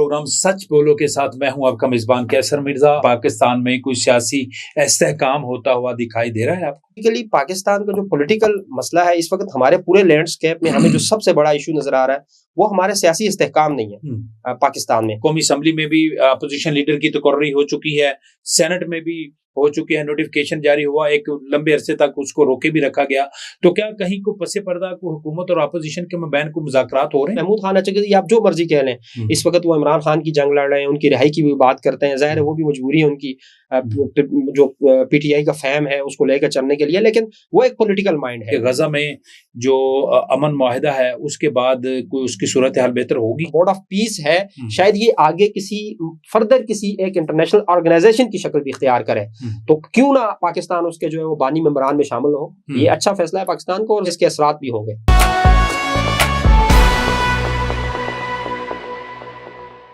Programme سچ بولو کے ساتھ میں ہوں آپ کا میزبان کیسر مرزا۔ پاکستان میں کوئی سیاسی استحکام ہوتا ہوا دکھائی دے رہا ہے آپ کو؟ پاکستان کا جو پولیٹیکل مسئلہ ہے اس وقت ہمارے پورے لینڈسکیپ میں ہمیں جو سب سے بڑا ایشو نظر آ رہا ہے وہ ہمارے سیاسی استحکام نہیں ہے پاکستان میں۔ قومی اسمبلی میں بھی اپوزیشن لیڈر کی تقرری ہو چکی ہے، سینٹ میں بھی ہو چکی ہے، نوٹیفکیشن جاری ہوا، ایک لمبے عرصے تک اس کو روکے بھی رکھا گیا۔ تو کیا کہیں کو پس پردہ کو حکومت اور اپوزیشن کے مابین کو مذاکرات ہو رہے ہیں؟ محمود خان اچھا آپ جو مرضی کہہ لیں، اس وقت وہ عمران خان کی جنگ لڑ رہے ہیں، ان کی رہائی کی بھی بات کرتے ہیں، ظاہر ہے وہ بھی مجبوری ہے ان کی، جو پی ٹی آئی کا فہم ہے اس کو لے کر چلنے کے لیے، لیکن وہ ایک پولیٹیکل مائنڈ ہے۔ غزہ میں جو امن معاہدہ ہے اس کے بعد کوئی اس کی صورتحال بہتر ہوگی؟ بورڈ آف پیس ہے، شاید یہ آگے کسی فردر کسی ایک انٹرنیشنل آرگنائزیشن کی شکل بھی اختیار کرے، تو کیوں نہ پاکستان اس کے جو ہے وہ بانی ممبران میں شامل ہو۔ یہ اچھا فیصلہ ہے پاکستان کو اور اس کے اثرات بھی ہوں گے۔